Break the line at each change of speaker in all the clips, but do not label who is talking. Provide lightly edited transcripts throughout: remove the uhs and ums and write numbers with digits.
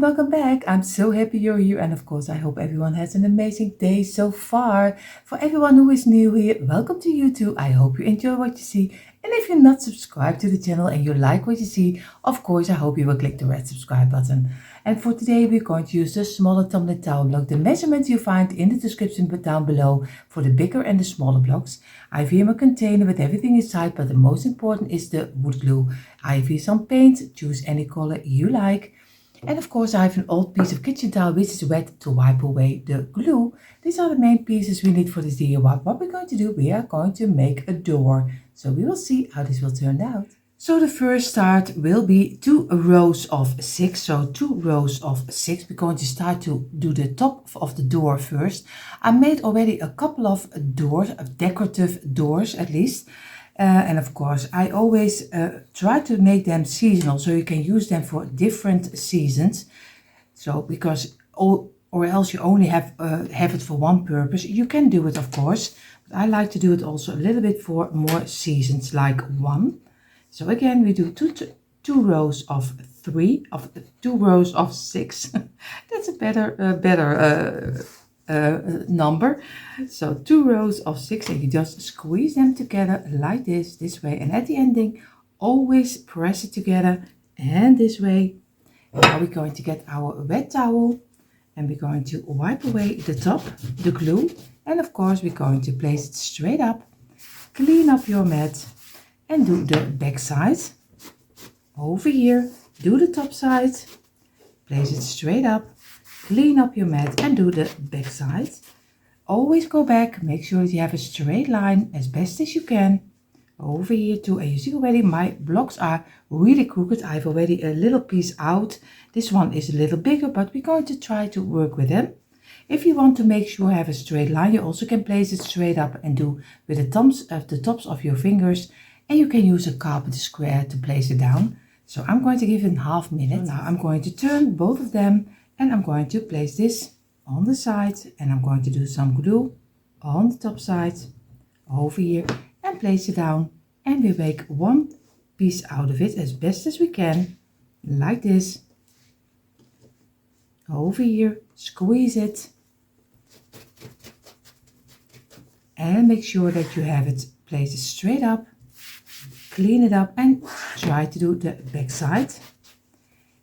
welcome back. I'm so happy you're here, and of course I hope everyone has an amazing day so far. For everyone who is new here, welcome to YouTube. I hope you enjoy what you see, and if you're not subscribed to the channel and you like what you see, of course I hope you will click the red subscribe button. And for today we're going to use the smaller tumbling tower block. The measurements you find in the description down below for the bigger and the smaller blocks. I have here my container with everything inside, but the most important is the wood glue. I have here some paint, choose any color you like. And of course I have an old piece of kitchen towel which is wet to wipe away the glue. These are the main pieces we need for this DIY. What we're going to do, we are going to make a door. So we will see how this will turn out. So the first start will be 2 rows of 6. So 2 rows of 6. We're going to start to do the top of the door first. I made already a couple of doors, decorative doors at least. And of course I always try to make them seasonal, so you can use them for different seasons. So because or else you only have it for one purpose. You can do it of course, but I like to do it also a little bit for more seasons, like one. So again we do two rows of 3, of 2 rows of 6. That's a better number. So 2 rows of 6, and you just squeeze them together like this way, and at the ending always press it together and this way. Now we're going to get our wet towel and we're going to wipe away the top, the glue, and of course we're going to place it straight up. Clean up your mat and do the back side. Over here, do the top side, place it straight up. Clean up your mat and do the back side. Always go back, make sure that you have a straight line as best as you can. Over here too, and you see already my blocks are really crooked. I have already a little piece out. This one is a little bigger, but we're going to try to work with them. If you want to make sure you have a straight line, you also can place it straight up and do with the tops of your fingers. And you can use a carpet square to place it down. So I'm going to give it a half minute. Now I'm going to turn both of them. And I'm going to place this on the side, and I'm going to do some glue on the top side over here and place it down, and we make one piece out of it as best as we can, like this. Over here, squeeze it and make sure that you have it placed straight up. Clean it up and try to do the back side.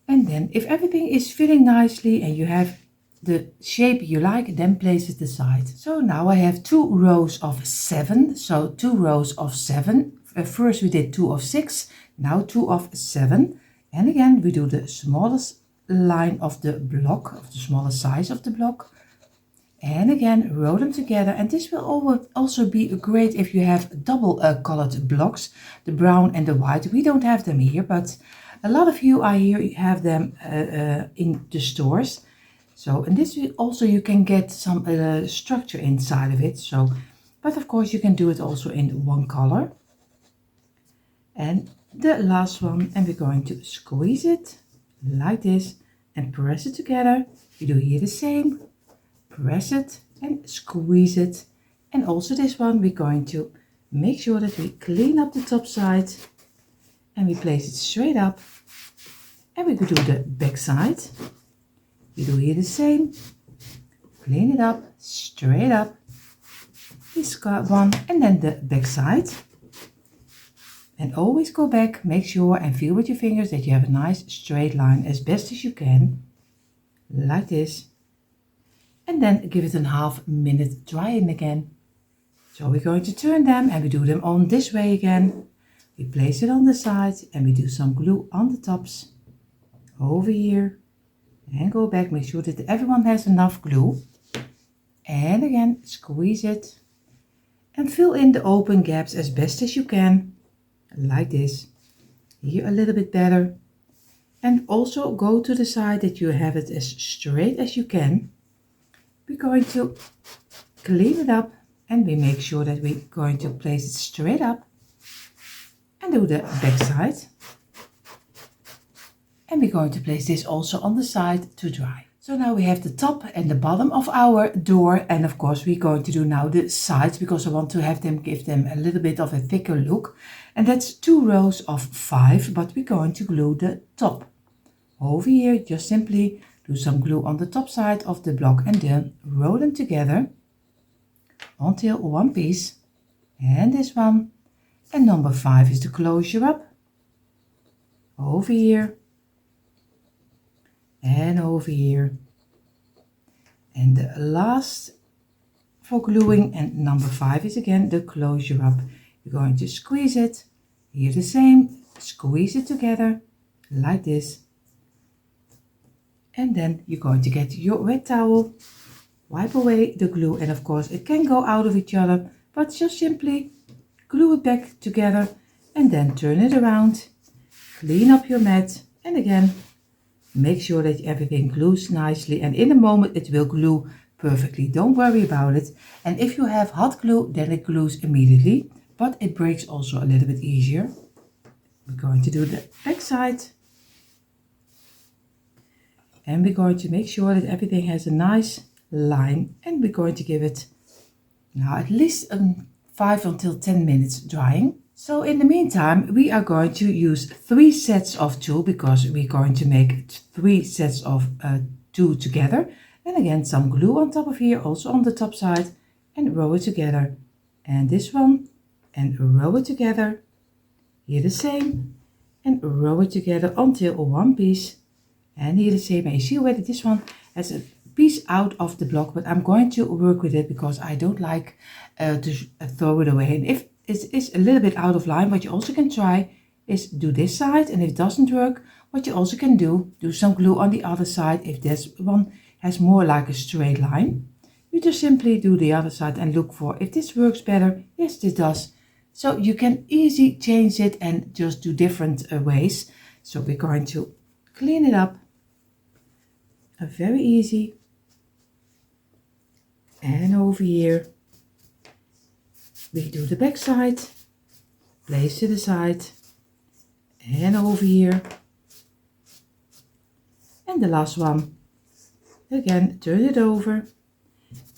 And then if everything is fitting nicely and you have the shape you like, then place it aside. So now I have 2 rows of 7. So 2 rows of 7. First we did 2 of 6, now 2 of 7. And again we do the smallest line of the block, of the smallest size of the block. And again row them together, and this will also be great if you have double colored blocks, the brown and the white. We don't have them here, but a lot of you I hear have them in the stores. So in this also you can get some structure inside of it. So, but of course you can do it also in one color. And the last one, and we're going to squeeze it like this and press it together. You do here the same. Press it and squeeze it. And also this one we're going to make sure that we clean up the top side and we place it straight up, and we could do the back side. We do here the same. Clean it up, straight up, this one, and then the back side. And always go back, make sure and feel with your fingers that you have a nice straight line as best as you can, like this. And then give it a half minute drying again. So we're going to turn them and we do them on this way again. We place it on the side and we do some glue on the tops over here, and go back, make sure that everyone has enough glue, and again squeeze it and fill in the open gaps as best as you can, like this. Here a little bit better, and also go to the side that you have it as straight as you can. We're going to clean it up and we make sure that we're going to place it straight up and do the back side. And we're going to place this also on the side to dry. So now we have the top and the bottom of our door, and of course we're going to do now the sides, because I want to have them, give them a little bit of a thicker look. And that's 2 rows of 5, but we're going to glue the top. Over here, just simply do some glue on the top side of the block and then roll them together until one piece. And this one. And number 5 is the closure up. Over here. And over here. And the last for gluing and number 5 is again the closure up. You're going to squeeze it. Here the same. Squeeze it together like this. And then you're going to get your wet towel. Wipe away the glue, and of course it can go out of each other, but just simply glue it back together and then turn it around. Clean up your mat, and again make sure that everything glues nicely, and in a moment it will glue perfectly. Don't worry about it. And if you have hot glue, then it glues immediately, but it breaks also a little bit easier. We're going to do the back side, and we're going to make sure that everything has a nice line, and we're going to give it now at least 5 until 10 minutes drying. So in the meantime, we are going to use 3 sets of 2 because we're going to make 3 sets of 2 together. And again, some glue on top of here, also on the top side, and roll it together. And this one, and roll it together. Here the same, and roll it together until one piece. And here the same, and you see already this one has a piece out of the block, but I'm going to work with it because I don't like to throw it away. And if it is a little bit out of line, what you also can try is do this side, and if it doesn't work, what you also can do some glue on the other side. If this one has more like a straight line, you just simply do the other side and look for if this works better. Yes, this does. So you can easily change it and just do different ways. So we're going to clean it up. Very easy. And over here we do the back side, place to the side, and over here, and the last one again, turn it over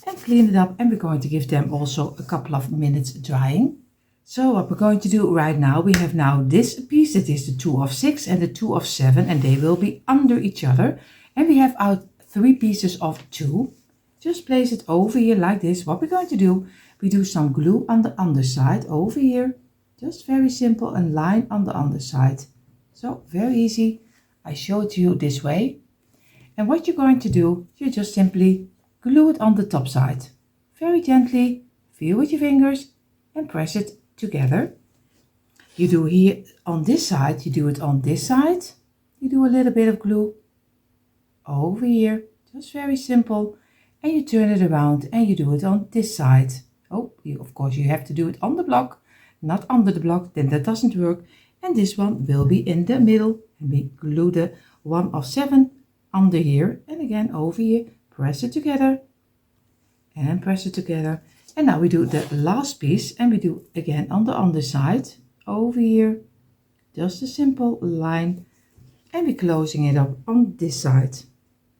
and clean it up, and we're going to give them also a couple of minutes drying. So what we're going to do right now, we have now this piece, that is the 2 of 6 and the 2 of 7, and they will be under each other, and we have our 3 pieces of 2. Just place it over here like this. What we're going to do, we do some glue on the underside over here. Just very simple, and line on the underside. So very easy. I show it to you this way. And what you're going to do, you just simply glue it on the top side. Very gently, feel with your fingers and press it together. You do here on this side, you do it on this side. You do a little bit of glue over here. Just very simple. And you turn it around and you do it on this side. Oh, of course you have to do it on the block, not under the block, then that doesn't work. And this one will be in the middle, and we glue the 1 of 7 under here, and again over here, press it together and press it together. And now we do the last piece, and we do again on the underside over here, just a simple line, and we're closing it up on this side.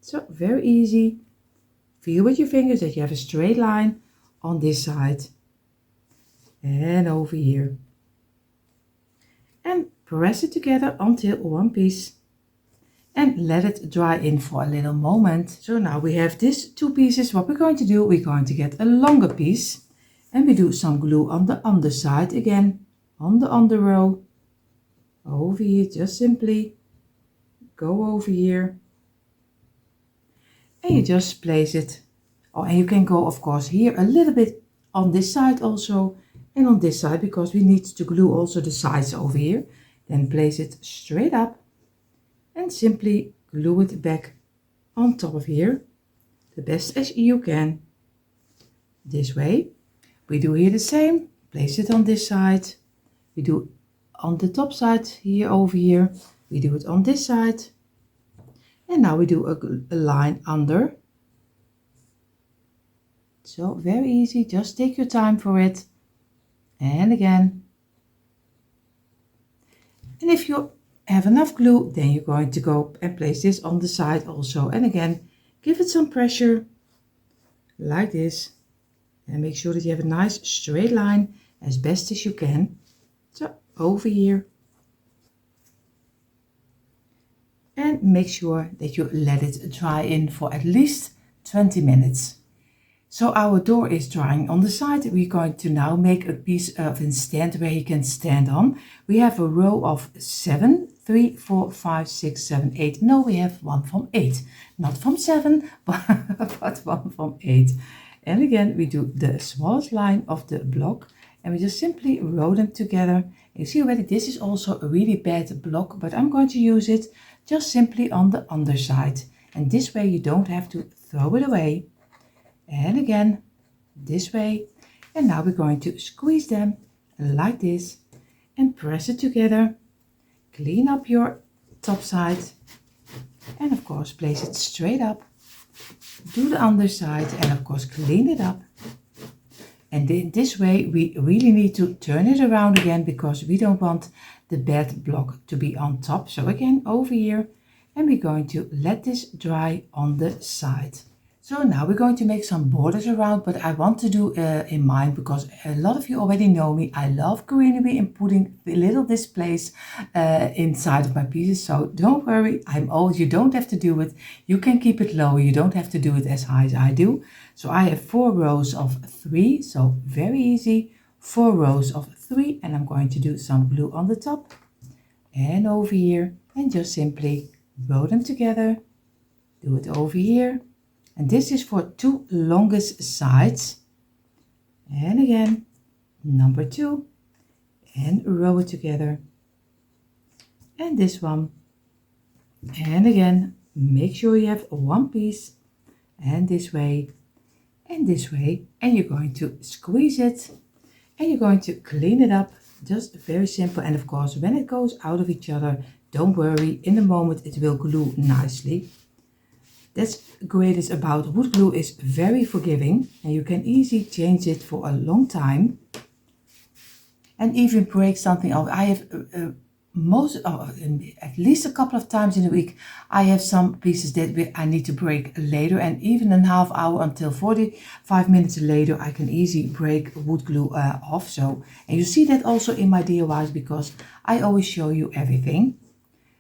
So very easy. Feel with your fingers that you have a straight line on this side and over here, and press it together until one piece, and let it dry in for a little moment. So now we have these 2 pieces. What we're going to do, we're going to get a longer piece, and we do some glue on the underside again, on the under row, over here. Just simply go over here, and you just place it. Oh, and you can go, of course, here a little bit on this side also, and on this side, because we need to glue also the sides over here. Then place it straight up and simply glue it back on top of here, the best as you can. This way. We do here the same. Place it on this side. We do on the top side here over here. We do it on this side. And now we do a line under. So very easy, just take your time for it. And again. And if you have enough glue, then you're going to go and place this on the side also. And again, give it some pressure like this. And make sure that you have a nice straight line as best as you can. So over here. and make sure that you let it dry in for at least 20 minutes. So our door is drying on the side. We're going to now make a piece of a stand where you can stand on. We have a row of 7, 3, 4, 5, 6, 7, 8. No, we have one from 8. Not from 7, but one from 8. And again, we do the smallest line of the block and we just simply row them together. You see already this is also a really bad block, but I'm going to use it just simply on the underside. And this way you don't have to throw it away. And again, this way. And now we're going to squeeze them like this and press it together. Clean up your top side and of course place it straight up. Do the underside and of course clean it up. And in this way we really need to turn it around again because we don't want the bed block to be on top. So again over here, and we're going to let this dry on the side. So now we're going to make some borders around, but I want to do in mine because a lot of you already know me. I love greenery and putting little displays inside of my pieces. So don't worry, I'm old. You don't have to do it. You can keep it lower. You don't have to do it as high as I do. So I have 4 rows of 3. So very easy. 4 rows of 3. And I'm going to do some glue on the top and over here. And just simply row them together. Do it over here. And this is for 2 longest sides. And again, number 2. And row it together. And this one. And again, make sure you have one piece. And this way. And this way. And you're going to squeeze it. And you're going to clean it up. Just very simple. And of course, when it goes out of each other, don't worry. In a moment, it will glue nicely. That's great about wood glue is very forgiving and you can easily change it for a long time and even break something off. I have at least a couple of times in a week I have some pieces that I need to break later, and even a half hour until 45 minutes later I can easily break wood glue off. So, and you see that also in my DIYs because I always show you everything.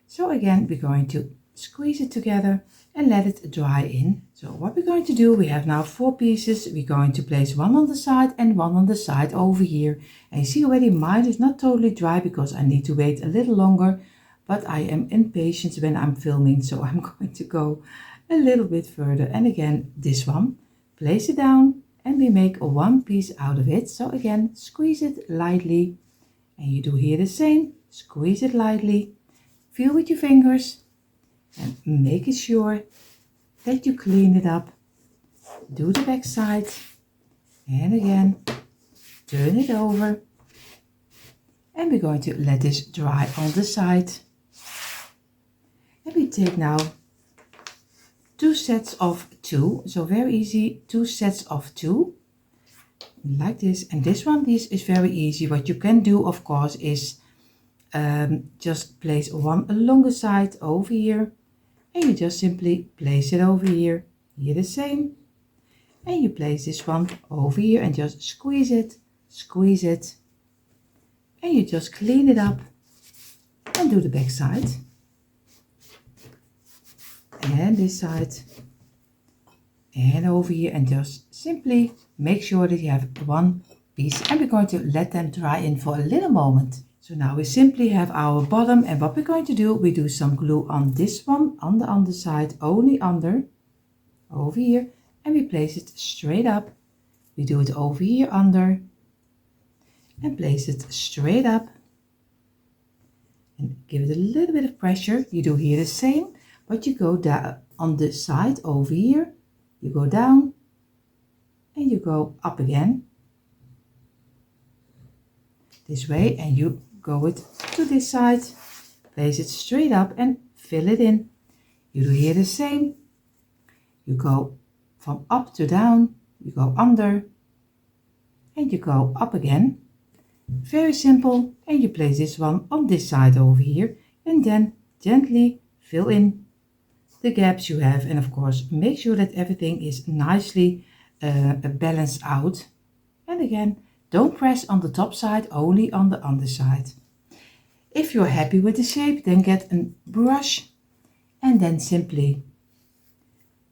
So again, we're going to squeeze it together and let it dry in. So what we're going to do, we have now 4 pieces. We're going to place one on the side and one on the side over here. And you see already mine is not totally dry because I need to wait a little longer, but I am impatient when I'm filming, so I'm going to go a little bit further. And again, this one, place it down and we make one piece out of it. So again, squeeze it lightly and you do here the same, squeeze it lightly, feel with your fingers. And make sure that you clean it up. Do the back side. And again, turn it over. And we're going to let this dry on the side. And we take now 2 sets of 2. So very easy, 2 sets of 2. Like this. And this is very easy. What you can do, of course, is just place one along the side over here. And you just simply place it over here. Here the same. And you place this one over here and just squeeze it. Squeeze it. And you just clean it up. And do the back side. And this side. And over here. And just simply make sure that you have one piece. And we're going to let them dry in for a little moment. So now we simply have our bottom, and what we're going to do, we do some glue on this one, on the underside, only under, over here, and we place it straight up. We do it over here under, and place it straight up, and give it a little bit of pressure. You do here the same, but you go down on the side over here, you go down, and you go up again. This way, and you go it to this side, place it straight up and fill it in. You do here the same. You go from up to down, you go under, and you go up again. Very simple. And you place this one on this side over here, and then gently fill in the gaps you have. And of course, make sure that everything is nicely balanced out. And again, don't press on the top side, only on the underside. If you're happy with the shape, then get a brush and then simply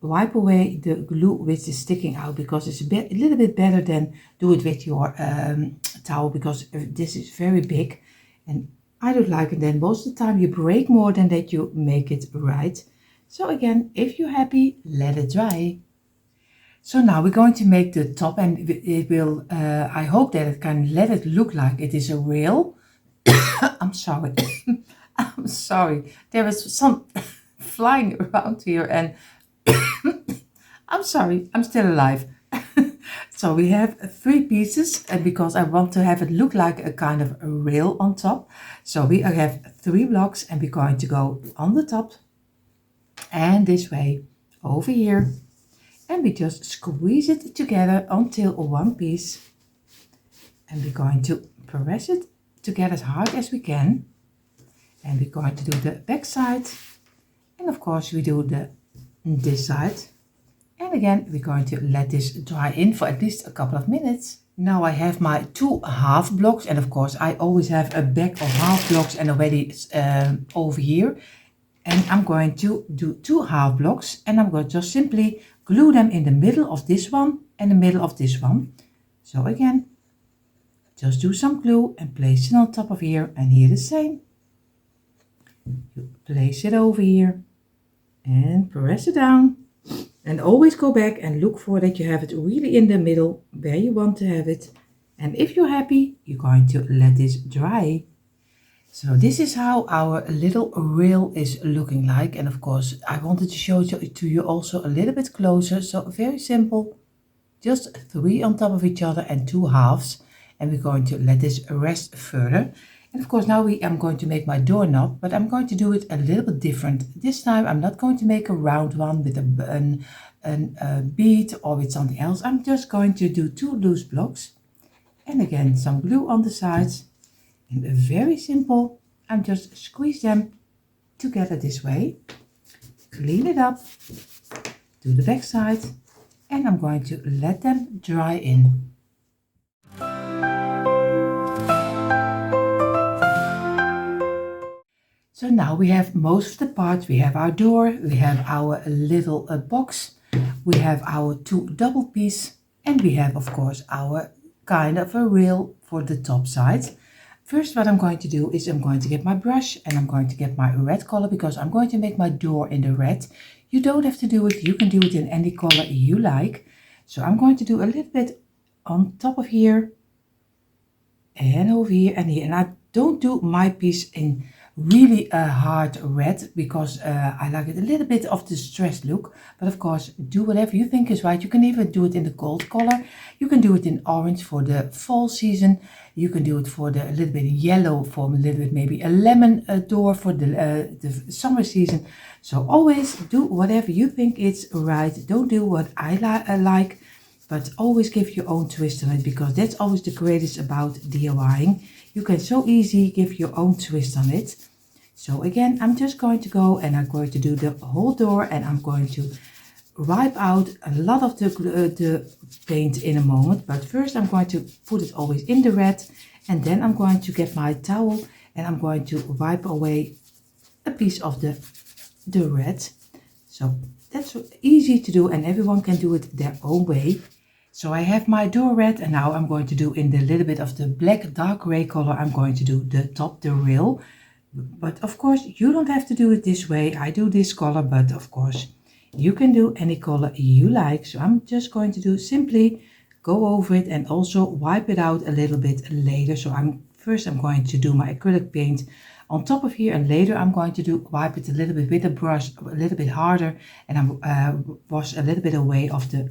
wipe away the glue which is sticking out, because it's a little bit better than do it with your towel, because this is very big and I don't like it. Then most of the time you break more than that you make it right. So again, if you're happy, let it dry. So now we're going to make the top, and it will, I hope that it can let it look like it is a rail. I'm sorry. I'm sorry. There is some flying around here and I'm sorry, I'm still alive. So we have 3 pieces, and because I want to have it look like a kind of a rail on top. So we have 3 blocks, and we're going to go on the top and this way over here. And we just squeeze it together until one piece. And we're going to press it together as hard as we can. And we're going to do the back side. And of course we do this side. And again, we're going to let this dry in for at least a couple of minutes. Now I have my 2 half blocks, and of course I always have a back of half blocks and already over here. And I'm going to do 2 half blocks, and I'm going to just simply glue them in the middle of this one and the middle of this one. So again, just do some glue and place it on top of here, and here the same. You place it over here and press it down. And always go back and look for that you have it really in the middle where you want to have it. And if you're happy, you're going to let this dry. So this is how our little rail is looking like. And of course, I wanted to show it to you also a little bit closer. So very simple, just 3 on top of each other and 2 halves. And we're going to let this rest further. And of course, now I'm going to make my doorknob, but I'm going to do it a little bit different. This time, I'm not going to make a round one with a bead or with something else. I'm just going to do 2 loose blocks. And again, some glue on the sides. And very simple, I'm just squeeze them together this way. Clean it up. Do the back side. And I'm going to let them dry in. So now we have most of the parts. We have our door, we have our little box, we have our 2 double piece, and we have of course our kind of a rail for the top side. First, what I'm going to do is I'm going to get my brush and I'm going to get my red color, because I'm going to make my door in the red. You don't have to do it, you can do it in any color you like. So I'm going to do a little bit on top of here and over here and here. And I don't do my piece in really a hard red, because I like it a little bit of the stressed look. But of course, do whatever you think is right. You can even do it in the gold color. You can do it in orange for the fall season. You can do it for a little bit yellow, for a little bit maybe a lemon door for the summer season. So always do whatever you think is right. Don't do what I like, but always give your own twist on it, because that's always the greatest about DIYing. You can so easy give your own twist on it. So again, I'm just going to go and I'm going to do the whole door, and I'm going to wipe out a lot of the paint in a moment. But first I'm going to put it always in the red, and then I'm going to get my towel and I'm going to wipe away a piece of the red. So that's easy to do, and everyone can do it their own way. So I have my door red, and now I'm going to do in the little bit of the black dark gray color, I'm going to do the top, the rail. But of course, you don't have to do it this way. I do this color, but of course, you can do any color you like. So I'm just going to do simply go over it and also wipe it out a little bit later. So first I'm going to do my acrylic paint on top of here, and later I'm going to wipe it a little bit with a brush, a little bit harder, and wash a little bit away of the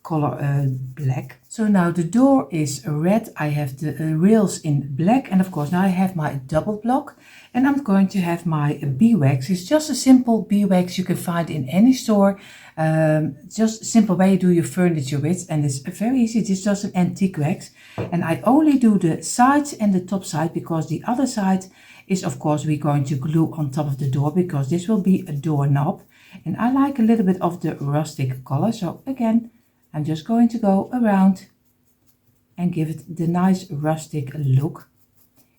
color black. So now the door is red, I have the rails in black, and of course now I have my double block, and I'm going to have my beeswax. It's just a simple beeswax you can find in any store, just a simple way you do your furniture with, and it's very easy. It's just an antique wax, and I only do the sides and the top side, because the other side is of course we're going to glue on top of the door, because this will be a doorknob, and I like a little bit of the rustic color. So again, I'm just going to go around and give it the nice rustic look.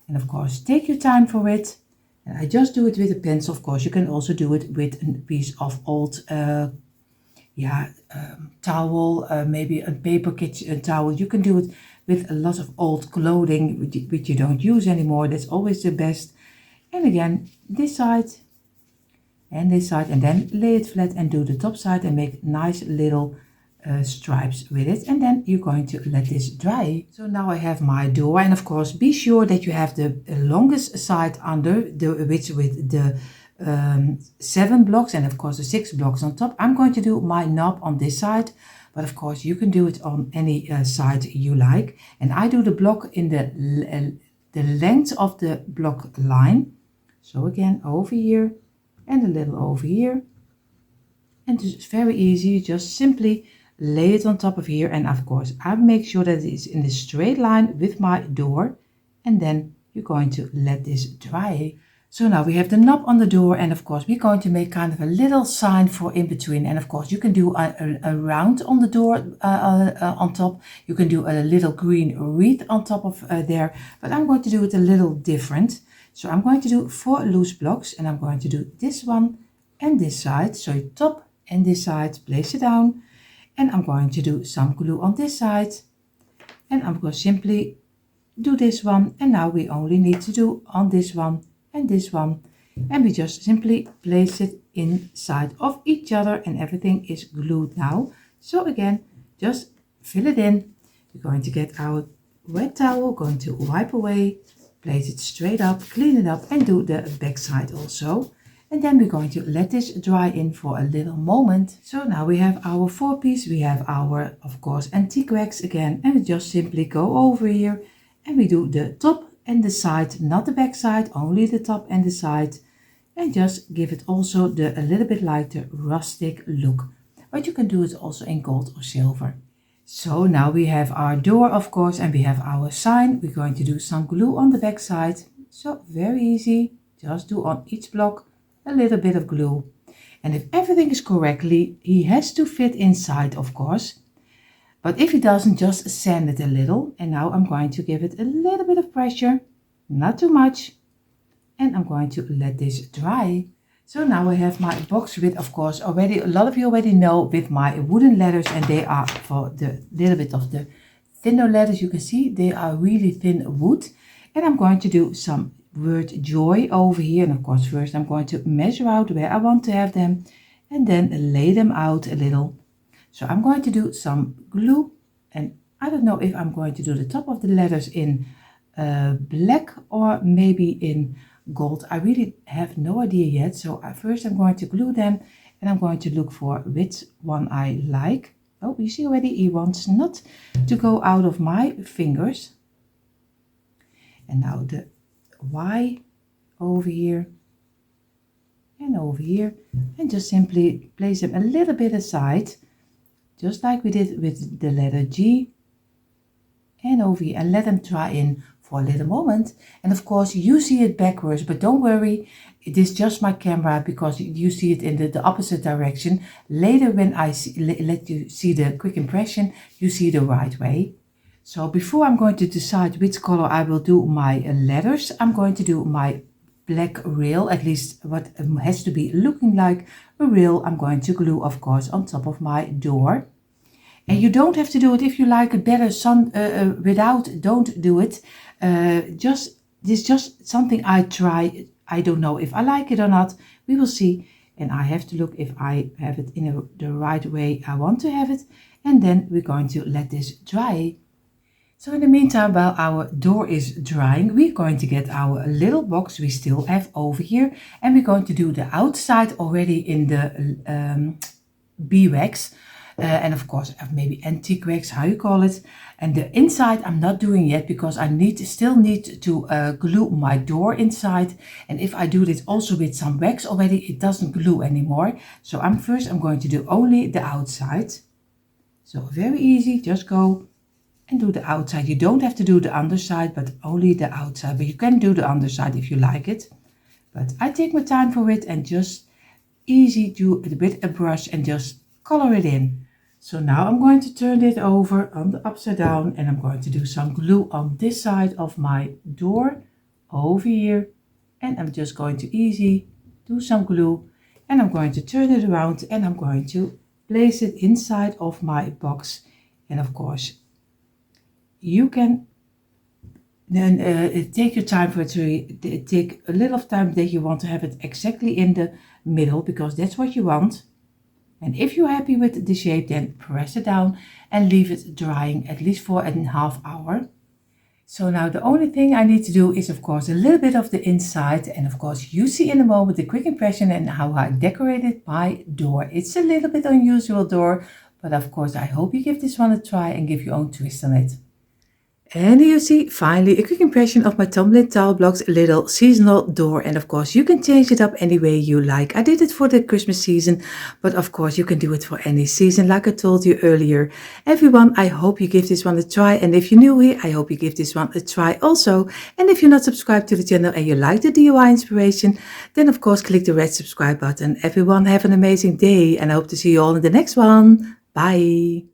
And of course, take your time for it. And I just do it with a pencil. Of course, you can also do it with a piece of old towel, maybe a paper kitchen towel. You can do it with a lot of old clothing which you don't use anymore. That's always the best. And again, this side and this side, and then lay it flat and do the top side and make nice little stripes with it. And then you're going to let this dry. So now I have my door, and of course be sure that you have the longest side under the which with the 7 blocks and of course the 6 blocks on top. I'm going to do my knob on this side, but of course you can do it on any side you like. And I do the block in the length of the block line. So again, over here and a little over here. And it's very easy, just simply lay it on top of here. And of course I make sure that it is in a straight line with my door, and then you're going to let this dry. So now we have the knob on the door, and of course we're going to make kind of a little sign for in between. And of course you can do a round on the door on top. You can do a little green wreath on top of there, but I'm going to do it a little different. So I'm going to do 4 loose blocks, and I'm going to do this one and this side. So top and this side, place it down, and I'm going to do some glue on this side, and I'm going to simply do this one. And now we only need to do on this one and this one, and we just simply place it inside of each other, and everything is glued now. So again, just fill it in. We're going to get our wet towel, going to wipe away, place it straight up, clean it up, and do the back side also. And then we're going to let this dry in for a little moment. So now we have our 4-piece, we have our, of course, antique wax again, and we just simply go over here and we do the top and the side, not the back side, only the top and the side, and just give it also a little bit like the rustic look. But you can do it also in gold or silver. So now we have our door, of course, and we have our sign. We're going to do some glue on the back side. So very easy, just do on each block a little bit of glue. And if everything is correctly, he has to fit inside, of course. But if he doesn't, just sand it a little. And now I'm going to give it a little bit of pressure, not too much. And I'm going to let this dry. So now I have my box with, of course, already, a lot of you already know, with my wooden ladders, and they are for the little bit of the thinner ladders. You can see they are really thin wood. And I'm going to do some word joy over here. And of course, first I'm going to measure out where I want to have them and then lay them out a little. So I'm going to do some glue, and I don't know if I'm going to do the top of the letters in black or maybe in gold. I really have no idea yet. So first I'm going to glue them, and I'm going to look for which one I like. Oh, you see already he wants not to go out of my fingers. And now the Y over here and over here, and just simply place them a little bit aside, just like we did with the letter G, and over here, and let them dry in for a little moment. And of course you see it backwards, but don't worry, it is just my camera, because you see it in the opposite direction. Later when I let you see the quick impression, you see the right way. So before I'm going to decide which color I will do my letters, I'm going to do my black rail, at least what has to be looking like a rail. I'm going to glue, of course, on top of my door. And you don't have to do it if you like it better without, don't do it. This is just something I try. I don't know if I like it or not. We will see. And I have to look if I have it in the right way I want to have it. And then we're going to let this dry. So in the meantime, while our door is drying, we're going to get our little box we still have over here. And we're going to do the outside already in the beeswax. And of course, maybe antique wax, how you call it. And the inside I'm not doing yet, because I still need to glue my door inside. And if I do this also with some wax already, it doesn't glue anymore. So I'm going to do only the outside. So very easy, just go and do the outside. You don't have to do the underside, but only the outside. But you can do the underside if you like it. But I take my time for it and just easy do it with a brush and just color it in. So now I'm going to turn it over on the upside down, and I'm going to do some glue on this side of my door over here And I'm just going to easy do some glue, and I'm going to turn it around, and I'm going to place it inside of my box. And of course, you can then take your time for it to take a little time that you want to have it exactly in the middle, because that's what you want. And if you're happy with the shape, then press it down and leave it drying at least for a half hour. So now the only thing I need to do is, of course, a little bit of the inside. And of course, you see in a moment the quick impression and how I decorated my door. It's a little bit unusual door, but of course, I hope you give this one a try and give your own twist on it. And you see finally a quick impression of my Tumbling tile blocks little seasonal door. And of course you can change it up any way you like. I did it for the Christmas season, but of course you can do it for any season like I told you earlier. Everyone, I hope you give this one a try. And if you're new here, I hope you give this one a try also. And if you're not subscribed to the channel and you like the DIY inspiration, then of course click the red subscribe button. Everyone have an amazing day and I hope to see you all in the next one. Bye.